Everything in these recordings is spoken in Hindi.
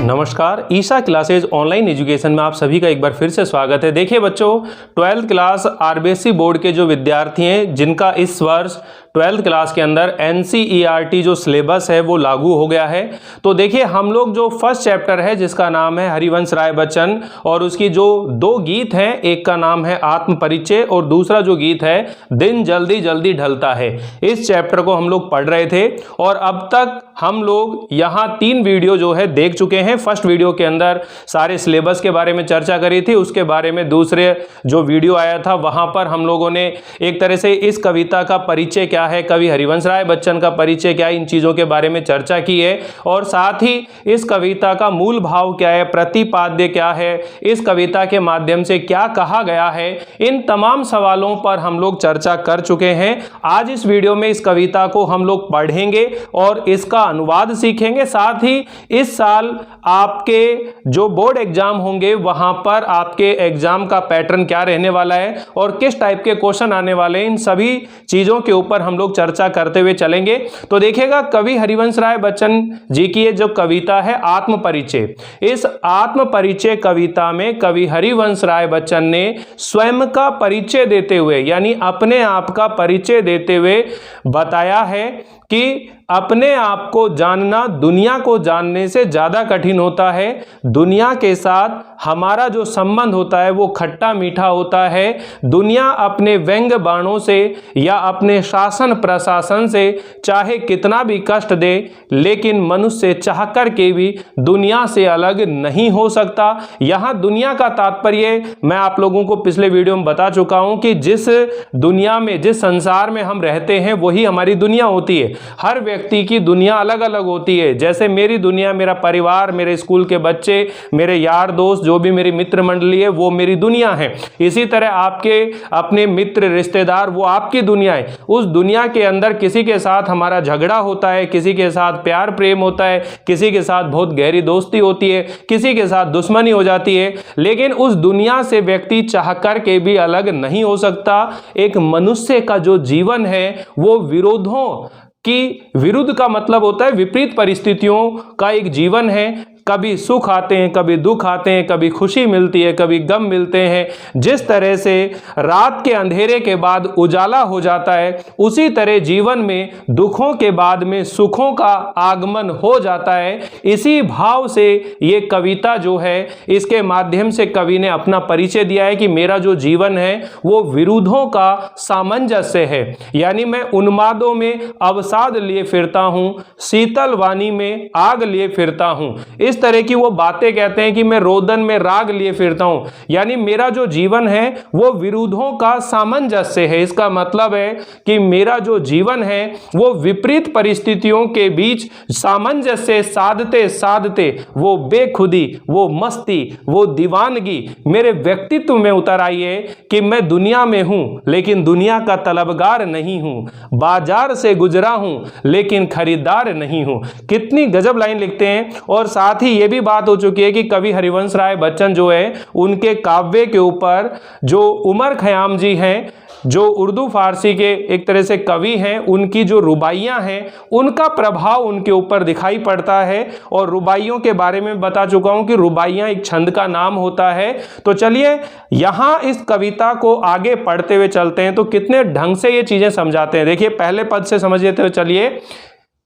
नमस्कार, ईशा क्लासेज ऑनलाइन एजुकेशन में आप सभी का एक बार फिर से स्वागत है। देखिए बच्चों, 12th क्लास आरबीएसई बोर्ड के जो विद्यार्थी हैं जिनका इस वर्ष 12th क्लास के अंदर एनसीईआरटी जो सिलेबस है वो लागू हो गया है। तो देखिए हम लोग जो फर्स्ट चैप्टर है जिसका नाम है हरिवंश राय बच्चन और उसकी जो दो गीत हैं, एक का नाम है आत्म परिचय और दूसरा जो गीत है दिन जल्दी जल्दी ढलता है, इस चैप्टर को हम लोग पढ़ रहे थे और अब तक हम लोग यहाँ 3 वीडियो जो है देख चुके हैं। फर्स्ट वीडियो के अंदर सारे सिलेबस के बारे में चर्चा करी थी, उसके बारे में दूसरे जो वीडियो आया था वहां पर हम लोगों ने एक तरह से इस कविता का परिचय क्या है, कवि हरिवंश राय बच्चन का परिचय क्या है, इन चीजों के बारे में चर्चा की है और साथ ही इस कविता का मूल भाव क्या है, प्रतिपाद्य क्या है, इस कविता के माध्यम से क्या कहा गया है, इन तमाम सवालों पर हम लोग चर्चा कर चुके हैं। आज इस वीडियो में इस कविता को हम लोग पढ़ेंगे और इसका अनुवाद सीखेंगे। साथ ही इस साल आपके जो बोर्ड एग्जाम होंगे वहां पर आपके एग्जाम का पैटर्न क्या रहने वाला है और किस टाइप के क्वेश्चन आने वाले हैं, इन सभी चीजों के ऊपर हम लोग चर्चा करते हुए चलेंगे। तो देखिएगा, कवि हरिवंश राय बच्चन जी की ये जो कविता है आत्म परिचय, इस आत्म परिचय कविता में कवि हरिवंश राय बच्चन ने स्वयं का परिचय देते हुए यानी अपने आप का परिचय देते हुए बताया है कि अपने आप को जानना दुनिया को जानने से ज्यादा कठिन होता है। दुनिया के साथ हमारा जो संबंध होता है वो खट्टा मीठा होता है। दुनिया अपने व्यंग्य बाणों से या अपने शासन प्रशासन से चाहे कितना भी कष्ट दे, लेकिन मनुष्य चाह कर के भी दुनिया से अलग नहीं हो सकता। यहाँ दुनिया का तात्पर्य मैं आप लोगों को पिछले वीडियो में बता चुका हूं कि जिस दुनिया में, जिस संसार में हम रहते हैं वही हमारी दुनिया होती है। हर व्यक्ति की दुनिया अलग अलग होती है। जैसे मेरी दुनिया मेरा परिवार, मेरे स्कूल के बच्चे, मेरे यार दोस्त, जो भी मेरी मित्र मंडली है वो मेरी दुनिया है। इसी तरह आपके अपने मित्र रिश्तेदार वो आपकी दुनिया है। उस दुनिया के अंदर किसी के साथ हमारा झगड़ा होता है, किसी के साथ प्यार प्रेम होता है, किसी के साथ बहुत गहरी दोस्ती होती है, किसी के साथ दुश्मनी हो जाती है, लेकिन उस दुनिया से व्यक्ति चाह कर के भी अलग नहीं हो सकता। एक मनुष्य का जो जीवन है वो विरोधों कि विरुद्ध का मतलब होता है विपरीत परिस्थितियों का एक जीवन है। कभी सुख आते हैं, कभी दुख आते हैं, कभी खुशी मिलती है, कभी गम मिलते हैं। जिस तरह से रात के अंधेरे के बाद उजाला हो जाता है, उसी तरह जीवन में दुखों के बाद में सुखों का आगमन हो जाता है। इसी भाव से ये कविता जो है, इसके माध्यम से कवि ने अपना परिचय दिया है कि मेरा जो जीवन है वो विरोधों का सामंजस्य है। यानी मैं उन्मादों में अवसाद लिए फिरता हूं, शीतल वाणी में आग लिए फिरता हूं। इस तरह की वो बातें कहते हैं कि मैं रोदन में राग लिए फिरता हूं। यानी मेरा जो जीवन है वो विरोधों का सामंजस्य है। इसका मतलब है कि मेरा जो जीवन है वो विपरीत परिस्थितियों के बीच सामंजस्य साधते साधते वो बेखुदी, वो मस्ती, वो दीवानगी मेरे व्यक्तित्व में उतर आई है कि मैं दुनिया में हूं लेकिन दुनिया का तलबगार नहीं हूं, बाजार से गुजरा हूं लेकिन खरीदार नहीं हूं। कितनी गजब लाइन लिखते हैं। और साथ ही ये भी बात हो चुकी है कि कवि हरिवंश राय बच्चन जो है उनके काव्य के ऊपर जो उमर खयाम जी हैं, जो उर्दू फारसी के एक तरह से कवि हैं, उनकी जो रुबाइयां हैं उनका प्रभाव उनके ऊपर दिखाई पड़ता है। और रुबाइयों के बारे में बता चुका हूं कि रुबाइयां एक छंद का नाम होता है। तो चलिए यहां इस कविता को आगे पढ़ते हुए चलते हैं तो कितने ढंग से ये चीजें समझाते हैं। देखिए पहले पद से समझ लेते हुए चलिए।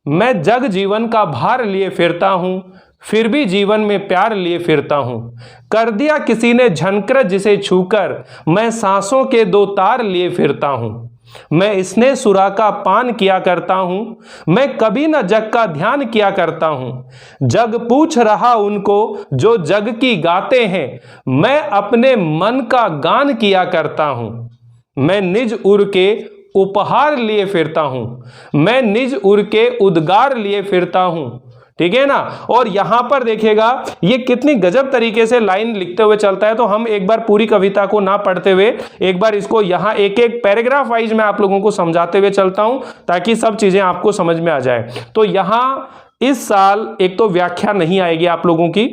मैं जग जीवन का भार लिए फिरता हूं, फिर भी जीवन में प्यार लिए फिरता हूं। कर दिया किसी ने झनकर जिसे छूकर, मैं सांसों के 2 तार लिए फिरता हूं। मैं स्नेह सुरा का पान किया करता हूं, मैं कभी न जग का ध्यान किया करता हूं। जग पूछ रहा उनको जो जग की गाते हैं, मैं अपने मन का गान किया करता हूं। मैं निज उर के उपहार लिए फिरता हूं, मैं निज उर के उद्गार लिए फिरता हूं। ठीक है ना। और यहां पर देखिएगा ये कितनी गजब तरीके से लाइन लिखते हुए चलता है। तो हम एक बार पूरी कविता को ना पढ़ते हुए एक बार इसको यहां एक एक पैराग्राफ वाइज मैं आप लोगों को समझाते हुए चलता हूं ताकि सब चीजें आपको समझ में आ जाए। तो यहां इस साल एक तो व्याख्या नहीं आएगी आप लोगों की,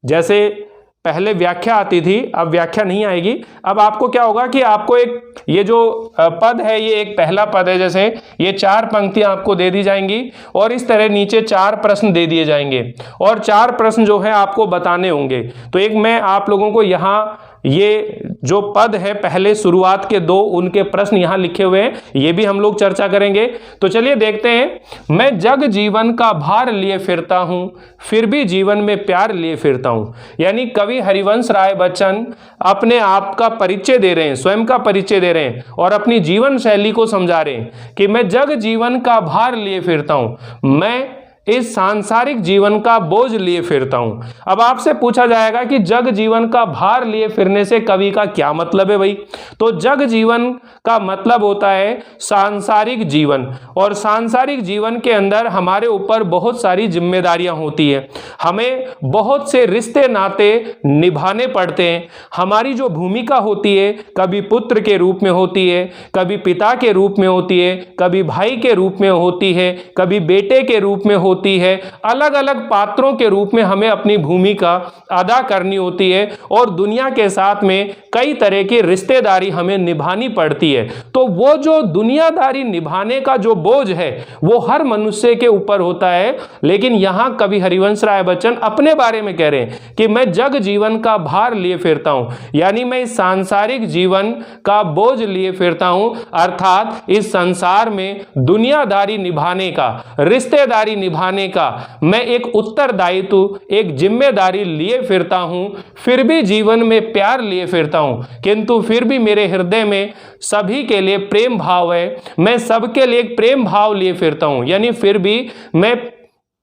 जैसे पहले व्याख्या आती थी, अब व्याख्या नहीं आएगी। अब आपको क्या होगा कि आपको एक ये जो पद है, ये एक पहला पद है, जैसे ये 4 पंक्तियां आपको दे दी जाएंगी और इस तरह नीचे 4 प्रश्न दे दिए जाएंगे और 4 प्रश्न जो है आपको बताने होंगे। तो एक मैं आप लोगों को यहाँ ये जो पद है पहले शुरुआत के 2 उनके प्रश्न यहां लिखे हुए हैं, ये भी हम लोग चर्चा करेंगे। तो चलिए देखते हैं। मैं जग जीवन का भार लिए फिरता हूं, फिर भी जीवन में प्यार लिए फिरता हूं। यानी कवि हरिवंश राय बच्चन अपने आप का परिचय दे रहे हैं, स्वयं का परिचय दे रहे हैं और अपनी जीवन शैली को समझा रहे हैं कि मैं जग जीवन का भार लिए फिरता हूं, मैं इस सांसारिक जीवन का बोझ लिए फिरता हूं। अब आपसे पूछा जाएगा कि जग जीवन का भार लिए फिरने से कवि का क्या मतलब है भाई? तो जग जीवन का मतलब होता है सांसारिक जीवन, और सांसारिक जीवन के अंदर हमारे ऊपर बहुत सारी जिम्मेदारियां होती है, हमें बहुत से रिश्ते नाते निभाने पड़ते हैं। हमारी जो भूमिका होती है कभी पुत्र के रूप में होती है, कभी पिता के रूप में होती है, कभी भाई के रूप में होती है, कभी बेटे के रूप में होती है। अलग अलग पात्रों के रूप में हमें अपनी भूमिका अदा करनी होती है और दुनिया के साथ में कई तरह की रिश्तेदारी हमें निभानी पड़ती है। तो वो जो दुनियादारी निभाने का जो बोझ है वो हर मनुष्य के ऊपर होता है। लेकिन यहां कवि हरिवंश राय बच्चन अपने बारे में कह रहे हैं कि मैं जग जीवन का भार लिए फिरता हूं, यानी मैं इस सांसारिक जीवन का बोझ लिए फिरता हूं, अर्थात इस संसार में दुनियादारी निभाने का, रिश्तेदारी निभाने का मैं एक उत्तरदायित्व, एक जिम्मेदारी लिए फिरता हूं। फिर भी जीवन में प्यार लिए फिरता हूं, किंतु फिर भी मेरे हृदय में सभी के लिए प्रेम भाव है, मैं सबके लिए एक प्रेम भाव लिए फिरता हूं, यानी फिर भी मैं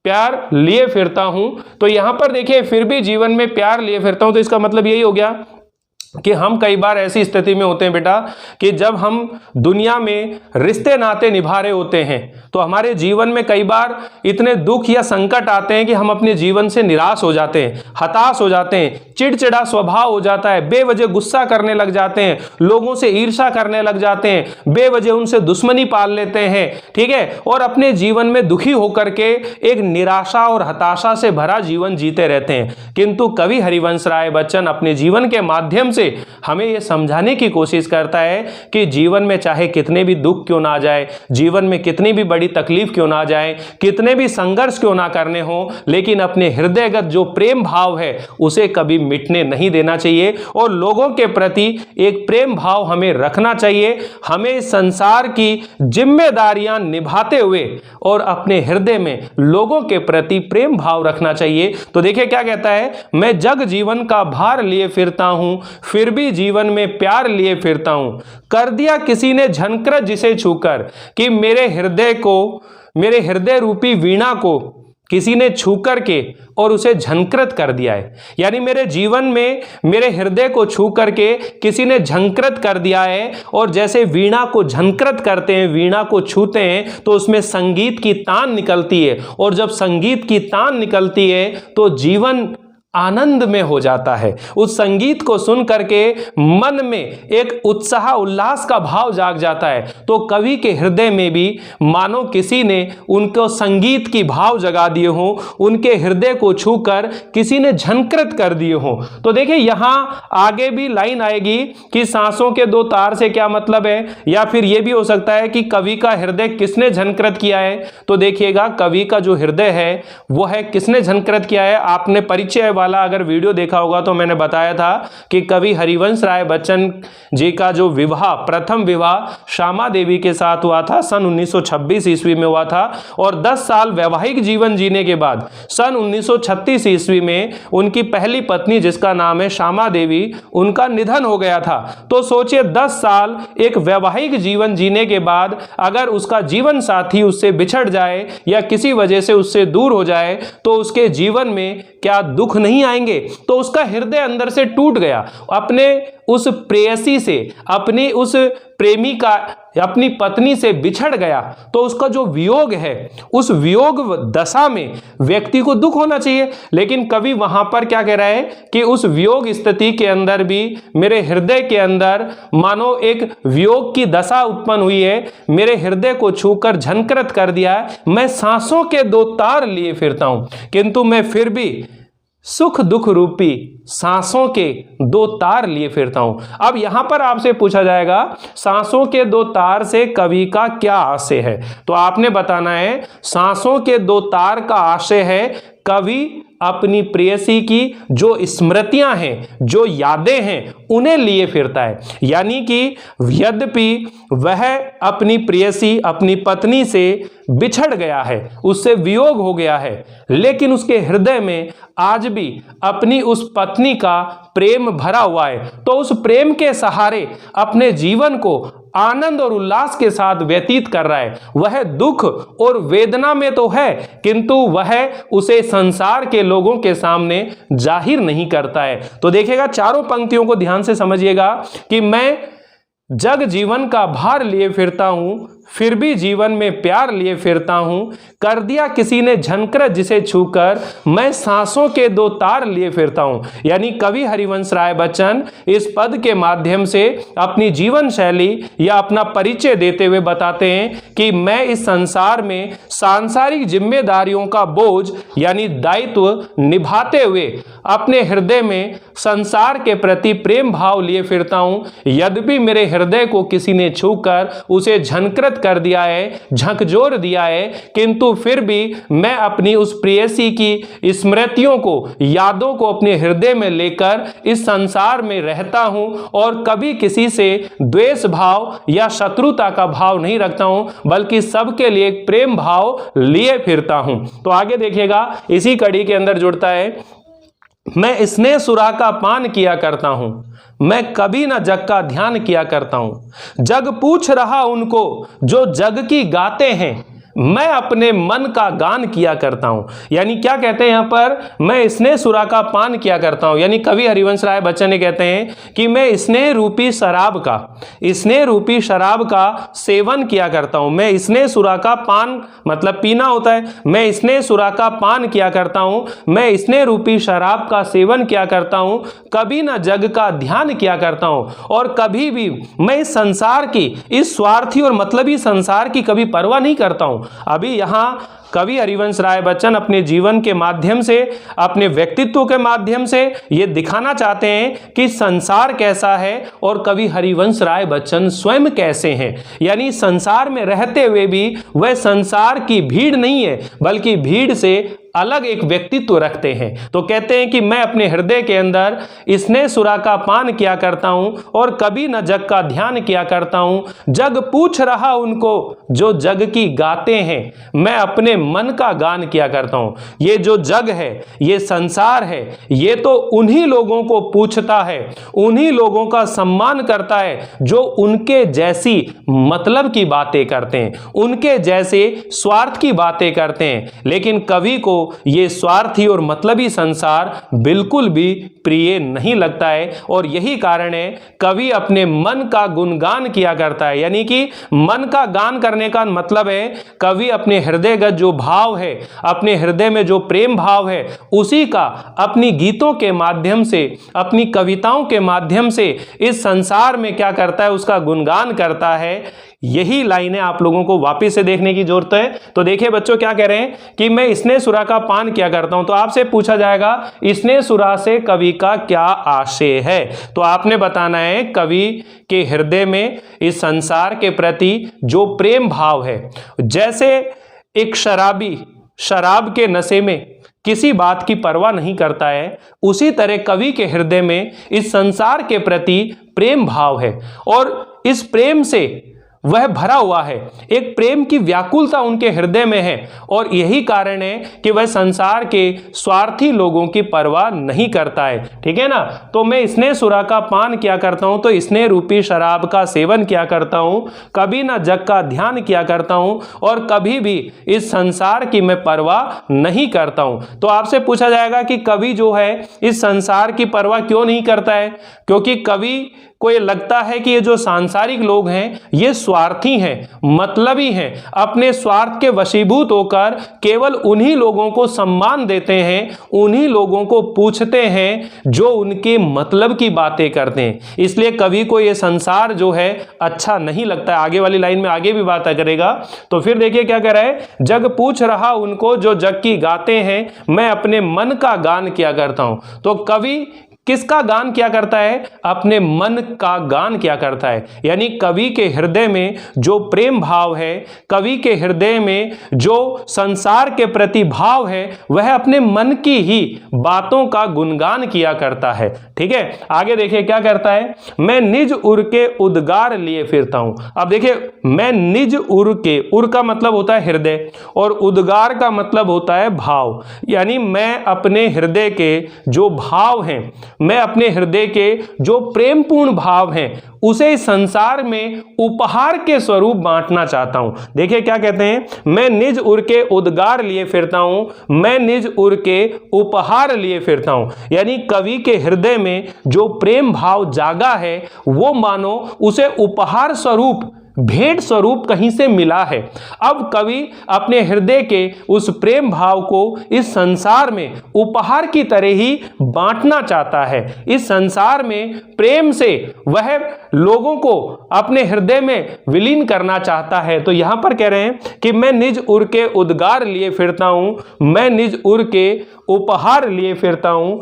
प्यार लिए फिरता हूं। तो यहां पर देखिए, फिर भी जीवन में प्यार लिए फिरता हूं, तो इसका मतलब यही हो गया कि हम कई बार ऐसी स्थिति में होते हैं बेटा कि जब हम दुनिया में रिश्ते नाते निभा रहे होते हैं तो हमारे जीवन में कई बार इतने दुख या संकट आते हैं कि हम अपने जीवन से निराश हो जाते हैं, हताश हो जाते हैं, चिड़चिड़ा स्वभाव हो जाता है, बेवजह गुस्सा करने लग जाते हैं, लोगों से ईर्ष्या करने लग जाते हैं, बेवजह उनसे दुश्मनी पाल लेते हैं, ठीक है, और अपने जीवन में दुखी होकर के एक निराशा और हताशा से भरा जीवन जीते रहते हैं। किंतु कवि हरिवंश राय बच्चन अपने जीवन के माध्यम से हमें यह समझाने की कोशिश करता है कि जीवन में चाहे कितने भी दुख क्यों ना जाए, जीवन में कितनी भी बड़ी तकलीफ क्यों ना जाए, कितने भी संघर्ष क्यों ना करने हो, लेकिन अपने हृदयगत जो प्रेम भाव है उसे कभी मिटने नहीं देना चाहिए और लोगों के प्रति एक प्रेम भाव हमें रखना चाहिए। हमें संसार की जिम्मेदारियां निभाते हुए और अपने हृदय में लोगों के प्रति प्रेम भाव रखना चाहिए। तो देखिए क्या कहता है, मैं जग जीवन का भार लिए फिरता हूं, फिर भी जीवन में प्यार लिए फिरता हूं। कर दिया किसी ने झनकृत जिसे छूकर, कि मेरे हृदय को, मेरे हृदय रूपी वीणा को किसी ने छू करके और उसे झंकृत कर दिया है। यानी मेरे जीवन में मेरे हृदय को छू करके किसी ने झंकृत कर दिया है। और जैसे वीणा को झंकृत करते हैं, वीणा को छूते हैं तो उसमें संगीत की तान निकलती है, और जब संगीत की तान निकलती है तो जीवन आनंद में हो जाता है। उस संगीत को सुन करके मन में एक उत्साह उल्लास का भाव जाग जाता है। तो कवि के हृदय में भी मानो किसी ने उनको संगीत की भाव जगा दिए हों, उनके हृदय को छूकर किसी ने झंकृत कर दिए हों। तो देखिए यहां आगे भी लाइन आएगी कि सांसों के 2 तार से क्या मतलब है, या फिर यह भी हो सकता है कि कवि का हृदय किसने झंकृत किया है। तो देखिएगा कवि का जो हृदय है वो है किसने झंकृत किया है। आपने परिचय वाला अगर वीडियो देखा होगा तो मैंने बताया था कि कवि हरिवंश राय बच्चन जी का जो विवाह, प्रथम विवाह श्यामा देवी के साथ हुआ था, सन 1926 ईस्वी में हुआ था। और 10 साल वैवाहिक जीवन जीने के बाद सन 1936 ईस्वी में उनकी पहली पत्नी, जिसका नाम है श्यामा देवी, उनका निधन हो गया था। तो सोचिए 10 साल एक वैवाहिक जीवन जीने के बाद अगर उसका जीवन साथी उससे बिछड़ जाए या किसी वजह से उससे दूर हो जाए तो उसके जीवन में क्या दुख नहीं आएंगे। तो उसका हृदय अंदर से टूट गया, अपने उस प्रेयसी से, अपनी उस प्रेमिका, अपनी पत्नी से बिछड़ गया। तो उसका जो वियोग है, उस वियोग दशा में व्यक्ति को दुख होना चाहिए। लेकिन कवि वहां पर क्या कह रहा है कि उस वियोग स्थिति के अंदर भी मेरे हृदय के अंदर मानो एक वियोग की दशा उत्पन्न हुई है, मेरे हृदय को छूकर झंकृत कर दिया है। मैं सांसों के 2 तार लिए फिरता हूं, किंतु मैं फिर भी सुख दुख रूपी सांसों के दो तार लिए फिरता हूं। अब यहां पर आपसे पूछा जाएगा सांसों के दो तार से कवि का क्या आशय है, तो आपने बताना है सांसों के दो तार का आशय है कवि अपनी प्रेयसी की जो स्मृतियां हैं, जो यादें हैं, उन्हें लिए फिरता है। यानी कि यद्यपि वह अपनी प्रेयसी, अपनी पत्नी से बिछड़ गया है, उससे वियोग हो गया है, लेकिन उसके हृदय में आज भी अपनी उस पत्नी का प्रेम भरा हुआ है। तो उस प्रेम के सहारे अपने जीवन को आनंद और उल्लास के साथ व्यतीत कर रहा है। वह दुख और वेदना में तो है, किंतु वह उसे संसार के लोगों के सामने जाहिर नहीं करता है। तो देखिएगा, चारों पंक्तियों को ध्यान से समझिएगा कि मैं जग जीवन का भार लिए फिरता हूं, फिर भी जीवन में प्यार लिए फिरता हूं, कर दिया किसी ने झनकर जिसे छूकर, मैं सांसों के दो तार लिए फिरता हूं। यानी कवि हरिवंश राय बच्चन इस पद के माध्यम से अपनी जीवन शैली या अपना परिचय देते हुए बताते हैं कि मैं इस संसार में सांसारिक जिम्मेदारियों का बोझ यानी दायित्व निभाते हुए अपने हृदय में संसार के प्रति प्रेम भाव लिए फिरता हूं। यद्यपि मेरे हृदय को किसी ने छूकर उसे झनकृत कर दिया है, झकझोर दिया है, किंतु फिर भी मैं अपनी उस प्रेयसी की स्मृतियों को, यादों को अपने हृदय में लेकर इस संसार में रहता हूं और कभी किसी से द्वेष भाव या शत्रुता का भाव नहीं रखता हूं, बल्कि सबके लिए एक प्रेम भाव लिए फिरता हूं। तो आगे देखिएगा, इसी कड़ी के अंदर जुड़ता है, मैं स्नेह सुरा का पान किया करता हूं, मैं कभी न जग का ध्यान किया करता हूं। जग पूछ रहा उनको जो जग की गाते हैं, मैं अपने मन का गान किया करता हूं। यानी क्या कहते हैं यहां पर, मैं स्नेह सुरा का पान किया करता हूं। यानी कवि हरिवंश राय बच्चन ने कहते हैं कि मैं स्नेह रूपी शराब का सेवन किया करता हूं। मैं स्नेह सुरा का पान मतलब पीना होता है, मैं स्नेह सुरा का पान किया करता हूं, मैं स्नेह रूपी शराब का सेवन किया करता हूं, कभी ना जग का ध्यान किया करता हूं, और कभी भी मैं इस संसार की, इस स्वार्थी और मतलबी संसार की कभी परवाह नहीं करता हूं। अभी यहां कवि हरिवंश राय बच्चन अपने जीवन के माध्यम से, अपने व्यक्तित्व के माध्यम से ये दिखाना चाहते हैं कि संसार कैसा है और कवि हरिवंश राय बच्चन स्वयं कैसे हैं। यानी संसार में रहते हुए भी वह संसार की भीड़ नहीं है, बल्कि भीड़ से अलग एक व्यक्तित्व रखते हैं। तो कहते हैं कि मैं अपने हृदय के अंदर स्नेह सुरा का पान किया करता हूं और कभी न जग का ध्यान किया करता हूं। जग पूछ रहा उनको जो जग की गाते हैं, मैं अपने मन का गान किया करता हूं। ये जो जग है, ये संसार है, ये तो उन्हीं लोगों को पूछता है, उन्हीं लोगों का सम्मान करता है जो उनके जैसी मतलब की बातें करते हैं, उनके जैसे स्वार्थ की बातें करते हैं। लेकिन कवि को ये स्वार्थी और मतलबी संसार बिल्कुल भी प्रिय नहीं लगता है, और यही कारण है कवि अपने मन का गुणगान किया करता है। यानी कि मन का गान करने का मतलब है कवि अपने हृदयगत जो भाव है, अपने हृदय में जो प्रेम भाव है, उसी का अपनी गीतों के माध्यम से, अपनी कविताओं के माध्यम से इस संसार में क्या करता है, उसका गुणगान करता है। यही लाइनें आप लोगों को वापस से देखने की जरूरत है। तो देखिए बच्चों, क्या कह रहे हैं कि मैं स्नेह सुरा का पान किया करता हूं। तो आपसे पूछा जाएगा स्नेह सुरा से कवि का क्या आशय है, तो आपने बताना है कवि के हृदय में इस संसार के प्रति जो प्रेम भाव है, जैसे एक शराबी शराब के नशे में किसी बात की परवाह नहीं करता है, उसी तरह कवि के हृदय में इस संसार के प्रति प्रेम भाव है, और इस प्रेम से वह भरा हुआ है। एक प्रेम की व्याकुलता उनके हृदय में है, और यही कारण है कि वह संसार के स्वार्थी लोगों की परवाह नहीं करता है। ठीक है ना। तो मैं स्नेह सुरा का पान किया करता हूं, तो स्नेह रूपी शराब का सेवन किया करता हूं, कभी ना जग का ध्यान किया करता हूं, और कभी भी इस संसार की मैं परवाह नहीं करता हूं। तो आपसे पूछा जाएगा कि कवि जो है इस संसार की परवाह क्यों नहीं करता है, क्योंकि कवि को ये लगता है कि ये जो सांसारिक लोग हैं ये स्वार्थी हैं, मतलबी हैं, अपने स्वार्थ के वशीभूत होकर केवल उन्हीं लोगों को सम्मान देते हैं, उन्हीं लोगों को पूछते हैं जो उनके मतलब की बातें करते हैं। इसलिए कवि को यह संसार जो है अच्छा नहीं लगता है। आगे वाली लाइन में आगे भी बात करेगा। तो फिर देखिए क्या कह रहा है, जग पूछ रहा उनको जो जग की गाते हैं, मैं अपने मन का गान किया करता हूं। तो कवि किसका गान क्या करता है? अपने मन का गान क्या करता है। यानी कवि के हृदय में जो प्रेम भाव है, कवि के हृदय में जो संसार के प्रति भाव है, वह अपने मन की ही बातों का गुणगान किया करता है। ठीक है, आगे देखिए क्या करता है, मैं निज उर के उद्गार लिए फिरता हूं। अब देखिए, मैं निज उर के, उर का मतलब होता है हृदय और उद्गार का मतलब होता है भाव। यानी मैं अपने हृदय के जो भाव हैं, मैं अपने हृदय के जो प्रेमपूर्ण भाव हैं, उसे संसार में उपहार के स्वरूप बांटना चाहता हूं। देखिए क्या कहते हैं, मैं निज उर के उद्गार लिए फिरता हूं, मैं निज उर के उपहार लिए फिरता हूं। यानी कवि के हृदय में जो प्रेम भाव जागा है, वो मानो उसे उपहार स्वरूप, भेंट स्वरूप कहीं से मिला है। अब कवि अपने हृदय के उस प्रेम भाव को इस संसार में उपहार की तरह ही बांटना चाहता है। इस संसार में प्रेम से वह लोगों को अपने हृदय में विलीन करना चाहता है। तो यहां पर कह रहे हैं कि मैं निज उर के उद्गार लिए फिरता हूं, मैं निज उर के उपहार लिए फिरता हूं।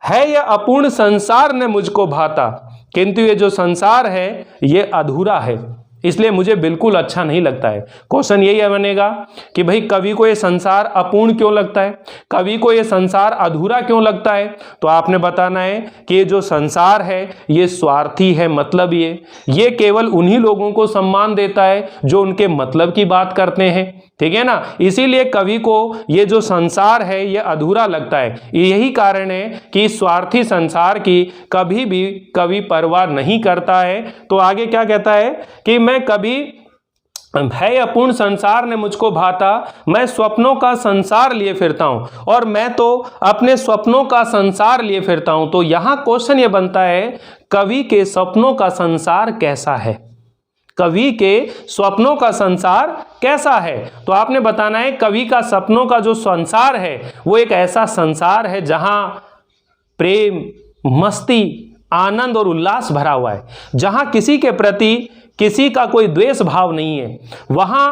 है यह अपूर्ण संसार ने मुझको भाता, किंतु ये जो संसार है ये अधूरा है, इसलिए मुझे बिल्कुल अच्छा नहीं लगता है। क्वेश्चन यही बनेगा कि भाई कवि को ये संसार अपूर्ण क्यों लगता है, कवि को ये संसार अधूरा क्यों लगता है। तो आपने बताना है कि ये जो संसार है ये स्वार्थी है, मतलब ये केवल उन्हीं लोगों को सम्मान देता है जो उनके मतलब की बात करते हैं। ठीक है ना, इसीलिए कवि को ये जो संसार है ये अधूरा लगता है। यही कारण है कि स्वार्थी संसार की कभी भी कवि परवाह नहीं करता है। तो आगे क्या कहता है कि मैं कभी है अपूर्ण संसार ने मुझको भाता, मैं स्वप्नों का संसार लिए फिरता हूं, और मैं तो अपने स्वप्नों का संसार लिए फिरता हूं। तो यहां क्वेश्चन ये बनता है, कवि के सपनों का संसार कैसा है, कवि के स्वप्नों का संसार कैसा है। तो आपने बताना है कवि का सपनों का जो संसार है वो एक ऐसा संसार है जहां प्रेम, मस्ती, आनंद और उल्लास भरा हुआ है, जहां किसी के प्रति किसी का कोई द्वेष भाव नहीं है, वहां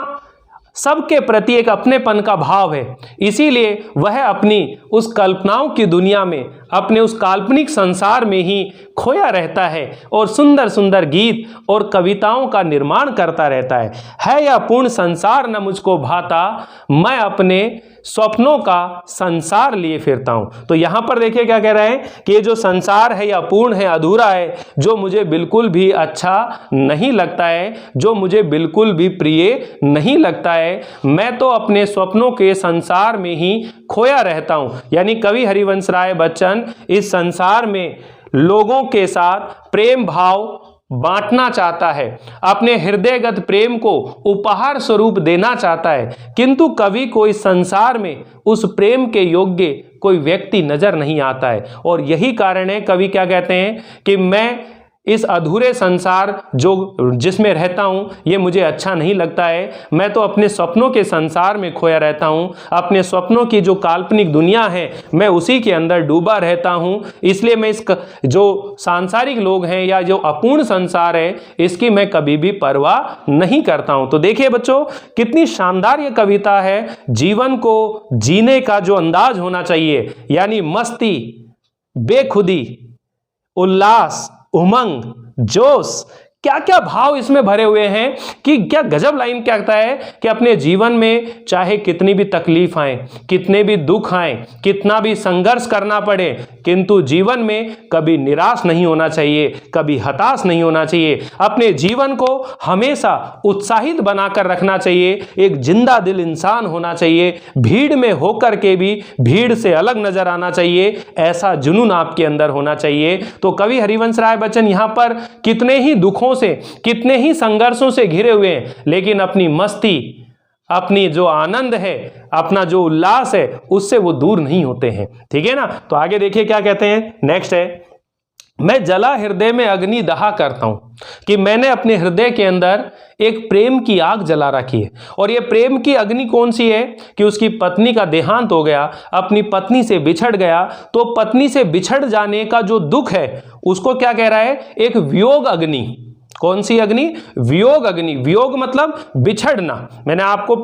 सबके प्रति एक अपनेपन का भाव है। इसीलिए वह अपनी उस कल्पनाओं की दुनिया में, अपने उस काल्पनिक संसार में ही खोया रहता है और सुंदर सुंदर गीत और कविताओं का निर्माण करता रहता है यह पूर्ण संसार न मुझको भाता, मैं अपने स्वप्नों का संसार लिए फिरता हूं। तो यहां पर देखिए क्या कह रहे हैं कि ये जो संसार है यह अपूर्ण है, अधूरा है, जो मुझे बिल्कुल भी अच्छा नहीं लगता है, जो मुझे बिल्कुल भी प्रिय नहीं लगता है। मैं तो अपने स्वप्नों के संसार में ही खोया रहता हूं। यानी कवि हरिवंश राय बच्चन इस संसार में लोगों के साथ प्रेम भाव बांटना चाहता है, अपने हृदयगत प्रेम को उपहार स्वरूप देना चाहता है, किंतु कवि को इस संसार में उस प्रेम के योग्य कोई व्यक्ति नजर नहीं आता है। और यही कारण है कवि क्या कहते हैं कि मैं इस अधूरे संसार जिसमें रहता हूं ये मुझे अच्छा नहीं लगता है। मैं तो अपने सपनों के संसार में खोया रहता हूं, अपने सपनों की जो काल्पनिक दुनिया है मैं उसी के अंदर डूबा रहता हूं। इसलिए मैं इस जो सांसारिक लोग हैं या जो अपूर्ण संसार है इसकी मैं कभी भी परवाह नहीं करता हूं। तो देखिए बच्चों कितनी शानदार ये कविता है। जीवन को जीने का जो अंदाज होना चाहिए, यानी मस्ती, बेखुदी, उल्लास, उमंग, जोश, क्या क्या भाव इसमें भरे हुए हैं कि क्या गजब लाइन क्या कहता है कि अपने जीवन में चाहे कितनी भी तकलीफ आए, कितने भी दुख आए, कितना भी संघर्ष करना पड़े, किंतु जीवन में कभी निराश नहीं होना चाहिए, कभी हताश नहीं होना चाहिए। अपने जीवन को हमेशा उत्साहित बनाकर रखना चाहिए, एक जिंदा दिल इंसान होना चाहिए, भीड़ में होकर के भी भीड़ से अलग नजर आना चाहिए, ऐसा जुनून आपके अंदर होना चाहिए। तो कवि हरिवंश राय बच्चन यहां पर कितने ही दुखों से, कितने ही संघर्षों से घिरे हुए हैं, लेकिन अपनी मस्ती, अपनी जो आनंद है, अपना जो उल्लास है, उससे वो दूर नहीं होते हैं। ठीक है ना। तो आगे देखिए क्या कहते हैं, नेक्स्ट है मैं जला हृदय में अग्नि दहा करता हूं, कि मैंने अपने हृदय के अंदर एक प्रेम की आग जला रखी है। और ये प्रेम की अग्नि कौन सी है कि उसकी पत्नी का देहांत हो गया, अपनी पत्नी से बिछड़ गया, तो पत्नी से बिछड़ जाने का जो दुख है उसको क्या कह रहा है, एक वियोग अग्नि। कौन सी अग्नि? वियोग अग्नि। वियोग मतलब बिछड़ना। मैंने आपको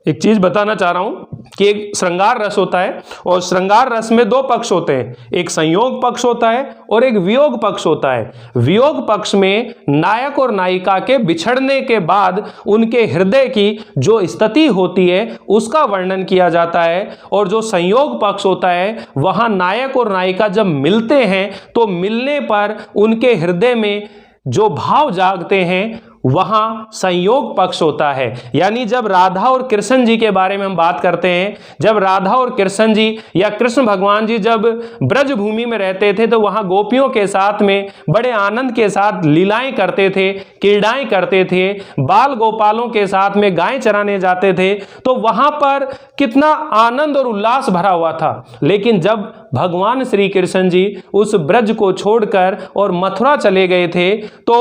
एक चीज बताना चाह रहा हूं कि एक श्रृंगार रस होता है और श्रृंगार रस में दो पक्ष होते हैं, एक संयोग पक्ष होता है और एक वियोग पक्ष होता है। वियोग पक्ष में नायक और नायिका के बिछड़ने के बाद उनके हृदय की जो स्थिति होती है उसका वर्णन किया जाता है, और जो संयोग पक्ष होता है वहां नायक और नायिका जब मिलते हैं तो मिलने पर उनके हृदय में जो भाव जागते हैं वहां संयोग पक्ष होता है। यानी जब राधा और कृष्ण जी के बारे में हम बात करते हैं, जब राधा और कृष्ण जी या कृष्ण भगवान जी जब ब्रज भूमि में रहते थे तो वहां गोपियों के साथ में बड़े आनंद के साथ लीलाएं करते थे, क्रीड़ाएं करते थे, बाल गोपालों के साथ में गाय चराने जाते थे, तो वहां पर कितना आनंद और उल्लास भरा हुआ था। लेकिन जब भगवान श्री कृष्ण जी उस ब्रज को छोड़कर और मथुरा चले गए थे तो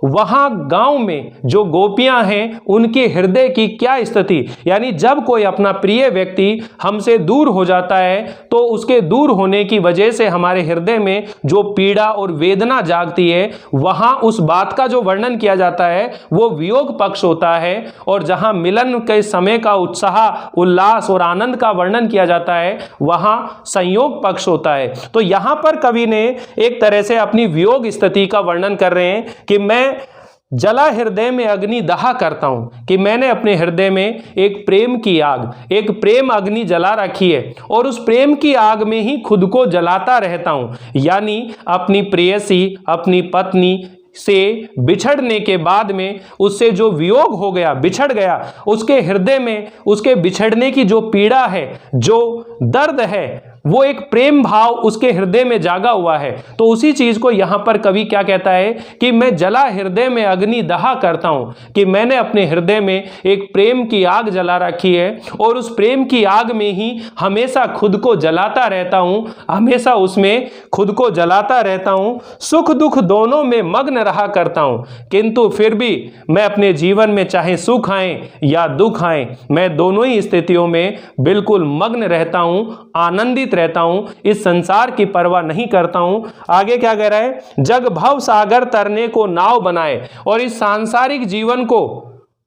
वहां गांव में जो गोपियां हैं उनके हृदय की क्या स्थिति, यानी जब कोई अपना प्रिय व्यक्ति हमसे दूर हो जाता है तो उसके दूर होने की वजह से हमारे हृदय में जो पीड़ा और वेदना जागती है, वहां उस बात का जो वर्णन किया जाता है वो वियोग पक्ष होता है। और जहां मिलन के समय का उत्साह, उल्लास और आनंद का वर्णन किया जाता है वहां संयोग पक्ष होता है। तो यहां पर कवि ने एक तरह से अपनी वियोग स्थिति का वर्णन कर रहे हैं कि मैं जला हृदय में अग्नि दहा करता हूं, कि मैंने अपने हृदय में एक प्रेम की आग, एक प्रेम अग्नि जला रखी है और उस प्रेम की आग में ही खुद को जलाता रहता हूं। यानी अपनी प्रेयसी, अपनी पत्नी से बिछड़ने के बाद में उससे जो वियोग हो गया, बिछड़ गया, उसके हृदय में उसके बिछड़ने की जो पीड़ा है, जो दर्द है, वो एक प्रेम भाव उसके हृदय में जागा हुआ है। तो उसी चीज को यहां पर कवि क्या कहता है कि मैं जला हृदय में अग्नि दहा करता हूं, कि मैंने अपने हृदय में एक प्रेम की आग जला रखी है और उस प्रेम की आग में ही हमेशा खुद को जलाता रहता हूं, हमेशा उसमें खुद को जलाता रहता हूं, सुख दुख दोनों में मग्न रहा करता हूं, किंतु फिर भी मैं अपने जीवन में चाहे सुख आए या दुख आए, मैं दोनों ही स्थितियों में बिल्कुल मग्न रहता हूं, आनंदित रहता हूं, इस संसार की परवाह नहीं करता हूं। आगे क्या कह रहा है, जग भव सागर तरने को नाव बनाए, और इस सांसारिक जीवन को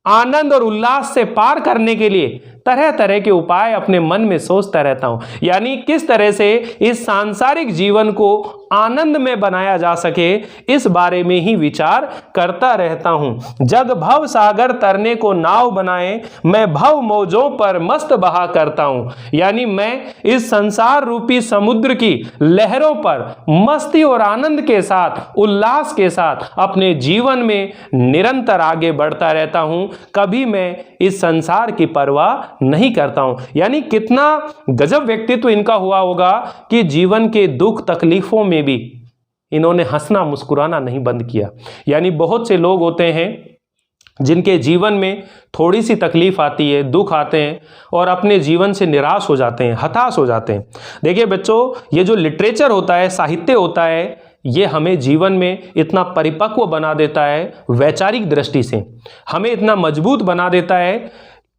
आनंद और उल्लास से पार करने के लिए तरह तरह के उपाय अपने मन में सोचता रहता हूं। यानी किस तरह से इस सांसारिक जीवन को आनंद में बनाया जा सके, इस बारे में ही विचार करता रहता हूं। जग भव सागर तरने को नाव बनाए, मैं भव मौजों पर मस्त बहा करता हूं। यानी मैं इस संसार रूपी समुद्र की लहरों पर मस्ती और आनंद के साथ, उल्लास के साथ अपने जीवन में निरंतर आगे बढ़ता रहता हूं, कभी मैं इस संसार की परवाह नहीं करता हूं। यानी कितना गजब व्यक्तित्व इनका हुआ होगा कि जीवन के दुख तकलीफों में भी इन्होंने हंसना मुस्कुराना नहीं बंद किया। यानी बहुत से लोग होते हैं जिनके जीवन में थोड़ी सी तकलीफ आती है, दुख आते हैं और अपने जीवन से निराश हो जाते हैं, हताश हो जाते हैं। देखिए बच्चों, ये जो लिटरेचर होता है, साहित्य होता है, ये हमें जीवन में इतना परिपक्व बना देता है, वैचारिक दृष्टि से हमें इतना मजबूत बना देता है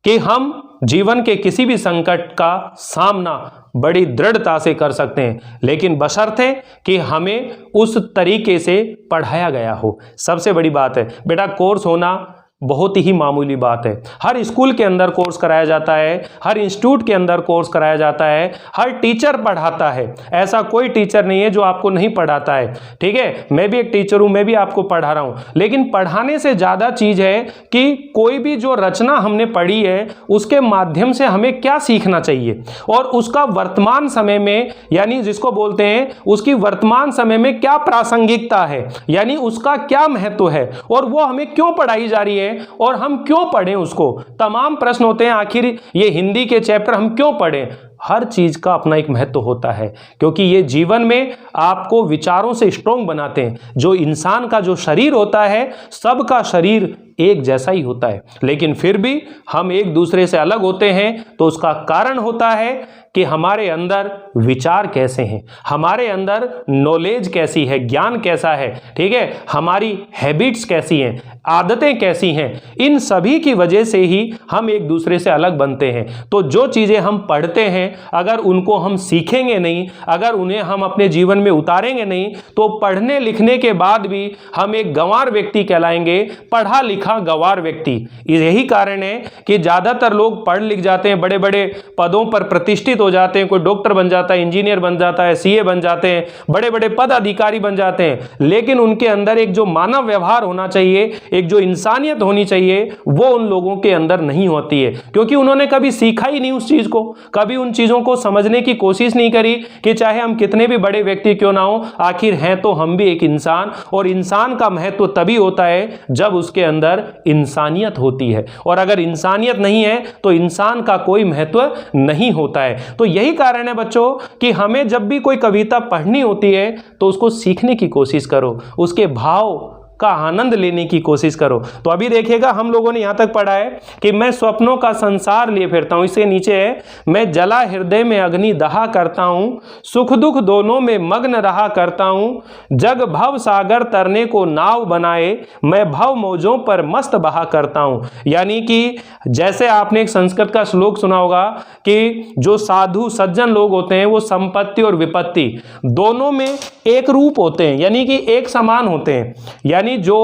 कि हम जीवन के किसी भी संकट का सामना बड़ी दृढ़ता से कर सकते हैं, लेकिन बशर्ते कि हमें उस तरीके से पढ़ाया गया हो। सबसे बड़ी बात है बेटा, कोर्स होना बहुत ही मामूली बात है। हर स्कूल के अंदर कोर्स कराया जाता है, हर इंस्टीट्यूट के अंदर कोर्स कराया जाता है, हर टीचर पढ़ाता है। ऐसा कोई टीचर नहीं है जो आपको नहीं पढ़ाता है। ठीक है, मैं भी एक टीचर हूं, मैं भी आपको पढ़ा रहा हूं, लेकिन पढ़ाने से ज्यादा चीज है कि कोई भी जो रचना हमने पढ़ी है उसके माध्यम से हमें क्या सीखना चाहिए और उसका वर्तमान समय में, यानी जिसको बोलते हैं उसकी वर्तमान समय में क्या प्रासंगिकता है, यानी उसका क्या महत्व है और वो हमें क्यों पढ़ाई जा रही है और हम क्यों पढ़ें उसको। तमाम प्रश्न होते हैं, आखिर ये हिंदी के चैप्टर हम क्यों पढ़ें। हर चीज का अपना एक महत्व होता है, क्योंकि ये जीवन में आपको विचारों से स्ट्रोंग बनाते हैं। जो इंसान का जो शरीर होता है, सबका शरीर एक जैसा ही होता है, लेकिन फिर भी हम एक दूसरे से अलग होते हैं। तो उसका कारण होता है कि हमारे अंदर विचार कैसे हैं, हमारे अंदर नॉलेज कैसी है, ज्ञान कैसा है, ठीक है, हमारी हैबिट्स कैसी हैं, आदतें कैसी हैं। इन सभी की वजह से ही हम एक दूसरे से अलग बनते हैं। तो जो चीज़ें हम पढ़ते हैं, अगर उनको हम सीखेंगे नहीं, अगर उन्हें हम अपने जीवन में उतारेंगे नहीं, तो पढ़ने लिखने के बाद भी हम एक गंवार व्यक्ति कहलाएंगे, पढ़ा लिखा गंवार व्यक्ति। यही कारण है कि ज़्यादातर लोग पढ़ लिख जाते हैं, बड़े बड़े पदों पर प्रतिष्ठित हो जाते हैं, कोई डॉक्टर बन जाता है, इंजीनियर बन जाता है, सीए बन जाते हैं, बड़े बड़े पद अधिकारी बन जाते हैं, लेकिन उनके अंदर एक जो मानव व्यवहार होना चाहिए, एक जो इंसानियत होनी चाहिए, वो उन लोगों के अंदर नहीं होती है, क्योंकि उन्होंने कभी सीखा ही नहीं उस चीज को, कभी उन चीजों को समझने की कोशिश नहीं करी कि चाहे हम कितने भी बड़े व्यक्ति क्यों ना हो, आखिर हैं तो हम भी एक इंसान। और इंसान का महत्व तभी होता है जब उसके अंदर इंसानियत होती है, और अगर इंसानियत नहीं है तो इंसान का कोई महत्व नहीं होता है। तो यही कारण है बच्चों कि हमें जब भी कोई कविता पढ़नी होती है तो उसको सीखने की कोशिश करो, उसके भाव का आनंद लेने की कोशिश करो। तो अभी देखिएगा, हम लोगों ने यहां तक पढ़ा है कि मैं स्वप्नों का संसार लिए फिरता हूं। इसके नीचे है, मैं जला हृदय में अग्नि दहा करता हूं, सुख दुख दोनों में मग्न रहा करता हूं, जग भव सागर तरने को नाव बनाए, मैं भव मौजों पर मस्त बहा करता हूं। यानी कि जैसे आपने एक संस्कृत का श्लोक सुना होगा कि जो साधु सज्जन लोग होते हैं वो संपत्ति और विपत्ति दोनों में एक रूप होते हैं, यानी कि एक समान होते हैं। यानी जो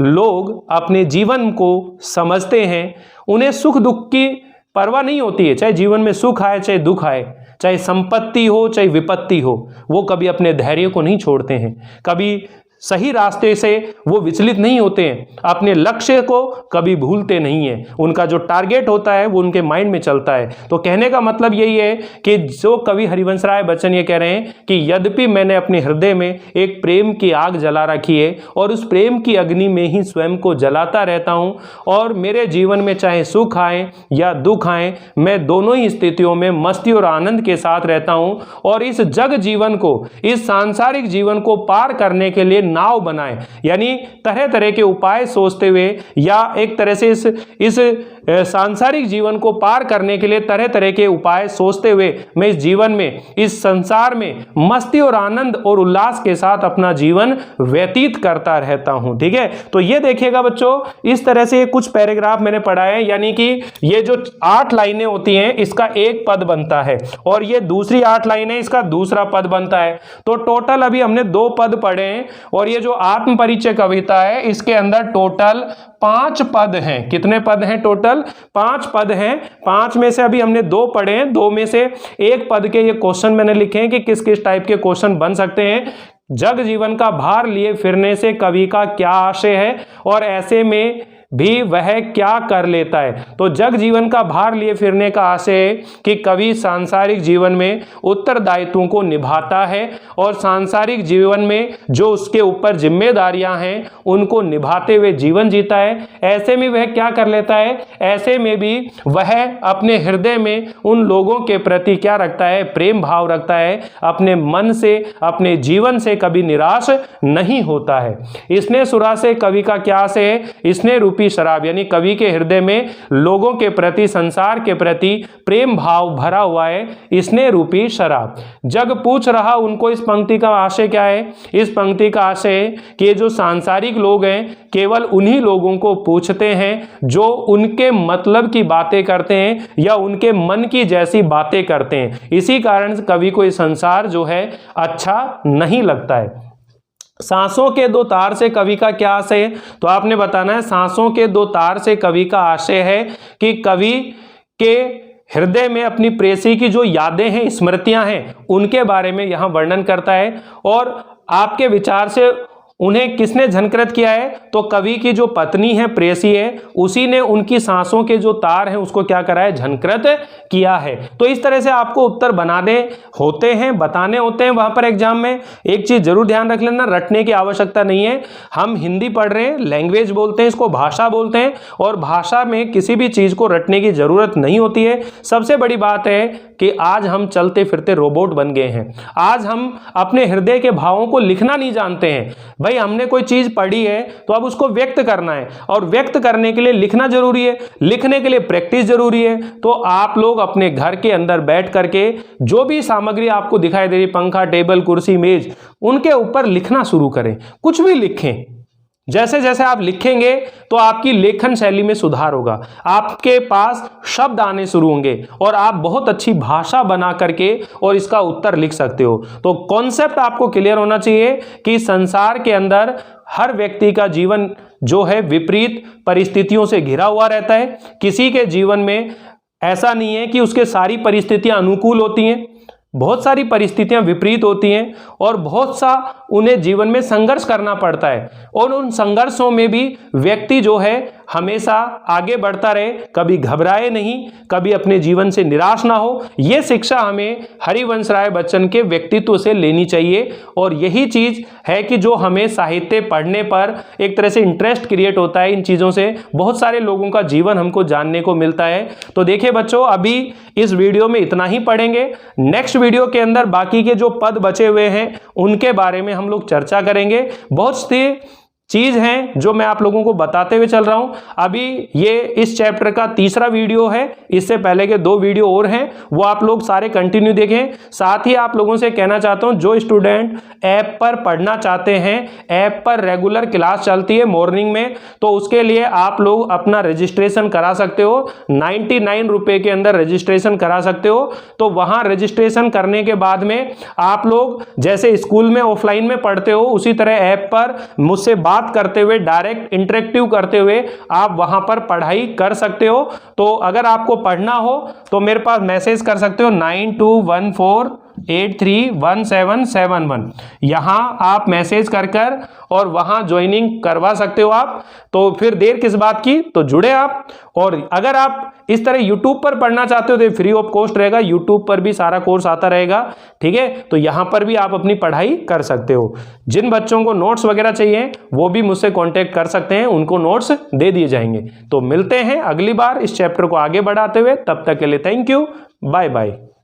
लोग अपने जीवन को समझते हैं, उन्हें सुख दुख की परवाह नहीं होती है, चाहे जीवन में सुख आए चाहे दुख आए, चाहे संपत्ति हो चाहे विपत्ति हो, वो कभी अपने धैर्य को नहीं छोड़ते हैं, कभी सही रास्ते से वो विचलित नहीं होते हैं, अपने लक्ष्य को कभी भूलते नहीं हैं, उनका जो टारगेट होता है वो उनके माइंड में चलता है। तो कहने का मतलब यही है कि जो कवि हरिवंश राय बच्चन ये कह रहे हैं कि यद्यपि मैंने अपने हृदय में एक प्रेम की आग जला रखी है और उस प्रेम की अग्नि में ही स्वयं को जलाता रहता हूं, और मेरे जीवन में चाहे सुख आए या दुख आए, मैं दोनों ही स्थितियों में मस्ती और आनंद के साथ रहता हूं, और इस जग जीवन को, इस सांसारिक जीवन को पार करने के लिए नाव बनाए, यानी तरह तरह के उपाय सोचते हुए, या एक तरह से इस सांसारिक जीवन को पार करने के लिए तरह तरह के उपाय सोचते हुए मैं इस जीवन में, इस संसार में मस्ती और आनंद और उल्लास के साथ अपना जीवन व्यतीत करता रहता हूं। ठीक है, तो ये देखिएगा बच्चों, इस तरह से कुछ पैराग्राफ मैंने पढ़ा है, यानी कि ये जो 8 लाइनें होती हैं इसका एक पद बनता है, और ये दूसरी 8 लाइनें इसका दूसरा पद बनता है। तो टोटल अभी हमने 2 पद पढ़े हैं, और ये जो आत्म परिचय कविता है इसके अंदर टोटल 5 पद हैं। कितने पद हैं? टोटल 5 पद हैं। 5 में से अभी हमने 2 पढ़े हैं, 2 में से एक पद के ये क्वेश्चन मैंने लिखे हैं कि किस किस टाइप के क्वेश्चन बन सकते हैं। जग जीवन का भार लिए फिरने से कवि का क्या आशय है, और ऐसे में भी वह क्या कर लेता है। तो जग जीवन का भार लिए फिरने का आशय है कि कवि सांसारिक जीवन में उत्तरदायित्वों को निभाता है, और सांसारिक जीवन में जो उसके ऊपर जिम्मेदारियां हैं उनको निभाते हुए जीवन जीता है। ऐसे में वह क्या कर लेता है, ऐसे में भी वह अपने हृदय में उन लोगों के प्रति क्या रखता है, प्रेम भाव रखता है, अपने मन से, अपने जीवन से कभी निराश नहीं होता है। इसने सुरा से कवि का क्या आशय है, इसने रूपी शराब, यानी कवि के हृदय में लोगों के प्रति, संसार के प्रति प्रेम भाव भरा हुआ है, इसने रूपी शराब। जग पूछ रहा उनको, इस पंक्ति का आशय क्या है, इस पंक्ति का आशय है कि जो सांसारिक लोग हैं केवल उन्हीं लोगों को पूछते हैं जो उनके मतलब की बातें करते हैं या उनके मन की जैसी बातें करते हैं। इसी कारण कवि को ये संसार जो है अच्छा नहीं लगता है। सांसों के 2 तार से कवि का क्या आशय है, तो आपने बताना है सांसों के 2 तार से कवि का आशय है कि कवि के हृदय में अपनी प्रेयसी की जो यादें हैं, स्मृतियां हैं, उनके बारे में यहां वर्णन करता है, और आपके विचार से उन्हें किसने झंकृत किया है? तो कवि की जो पत्नी है, प्रेयसी है, उसी ने उनकी सांसों के जो तार हैं उसको क्या करा है? झंकृत किया है। तो इस तरह से आपको उत्तर बनाने होते हैं, बताने होते हैं वहां पर एग्जाम में। एक चीज जरूर ध्यान रख लेना, रटने की आवश्यकता नहीं है। हम हिंदी पढ़ रहे हैं, लैंग्वेज बोलते हैं, इसको भाषा बोलते हैं, और भाषा में किसी भी चीज को रटने की जरूरत नहीं होती है। सबसे बड़ी बात है कि आज हम चलते फिरते रोबोट बन गए हैं। आज हम अपने हृदय के भावों को लिखना नहीं जानते हैं। भाई हमने कोई चीज पढ़ी है तो अब उसको व्यक्त करना है, और व्यक्त करने के लिए लिखना जरूरी है, लिखने के लिए प्रैक्टिस जरूरी है। तो आप लोग अपने घर के अंदर बैठ करके जो भी सामग्री आपको दिखाई दे रही, पंखा, टेबल, कुर्सी, मेज, उनके ऊपर लिखना शुरू करें। कुछ भी लिखें। जैसे जैसे आप लिखेंगे तो आपकी लेखन शैली में सुधार होगा, आपके पास शब्द आने शुरू होंगे और आप बहुत अच्छी भाषा बना करके और इसका उत्तर लिख सकते हो। तो कॉन्सेप्ट आपको क्लियर होना चाहिए कि संसार के अंदर हर व्यक्ति का जीवन जो है विपरीत परिस्थितियों से घिरा हुआ रहता है। किसी के जीवन में ऐसा नहीं है कि उसके सारी परिस्थितियां अनुकूल होती हैं, बहुत सारी परिस्थितियां विपरीत होती हैं और बहुत सा उन्हें जीवन में संघर्ष करना पड़ता है, और उन संघर्षों में भी व्यक्ति जो है हमेशा आगे बढ़ता रहे, कभी घबराए नहीं, कभी अपने जीवन से निराश ना हो। यह शिक्षा हमें हरिवंश राय बच्चन के व्यक्तित्व से लेनी चाहिए, और यही चीज है कि जो हमें साहित्य पढ़ने पर एक तरह से इंटरेस्ट क्रिएट होता है। इन चीजों से बहुत सारे लोगों का जीवन हमको जानने को मिलता है। तो देखिए बच्चों, अभी इस वीडियो में इतना ही पढ़ेंगे। नेक्स्ट वीडियो के अंदर बाकी के जो पद बचे हुए हैं उनके बारे में हम लोग चर्चा करेंगे। बहुत सी चीज हैं जो मैं आप लोगों को बताते हुए चल रहा हूं। अभी ये इस चैप्टर का तीसरा वीडियो है, इससे पहले के 2 वीडियो और हैं, वो आप लोग सारे कंटिन्यू देखें। साथ ही आप लोगों से कहना चाहता हूं, जो स्टूडेंट ऐप पर पढ़ना चाहते हैं, ऐप पर रेगुलर क्लास चलती है मॉर्निंग में, तो उसके लिए आप लोग अपना रजिस्ट्रेशन करा सकते हो। 99 रुपए के अंदर रजिस्ट्रेशन करा सकते हो। तो वहां रजिस्ट्रेशन करने के बाद में आप लोग जैसे स्कूल में ऑफलाइन में पढ़ते हो, उसी तरह ऐप पर मुझसे बात करते हुए, डायरेक्ट इंटरेक्टिव करते हुए आप वहां पर पढ़ाई कर सकते हो। तो अगर आपको पढ़ना हो तो मेरे पास मैसेज कर सकते हो 9214831771। यहां आप मैसेज कर कर और वहां ज्वाइनिंग करवा सकते हो आप। तो फिर देर किस बात की, तो जुड़े आप। और अगर आप इस तरह YouTube पर पढ़ना चाहते हो तो फ्री ऑफ कॉस्ट रहेगा, YouTube पर भी सारा कोर्स आता रहेगा, ठीक है। तो यहां पर भी आप अपनी पढ़ाई कर सकते हो। जिन बच्चों को नोट्स वगैरह चाहिए वो भी मुझसे कांटेक्ट कर सकते हैं, उनको नोट्स दे दिए जाएंगे। तो मिलते हैं अगली बार इस चैप्टर को आगे बढ़ाते हुए। तब तक के लिए थैंक यू, बाय बाय।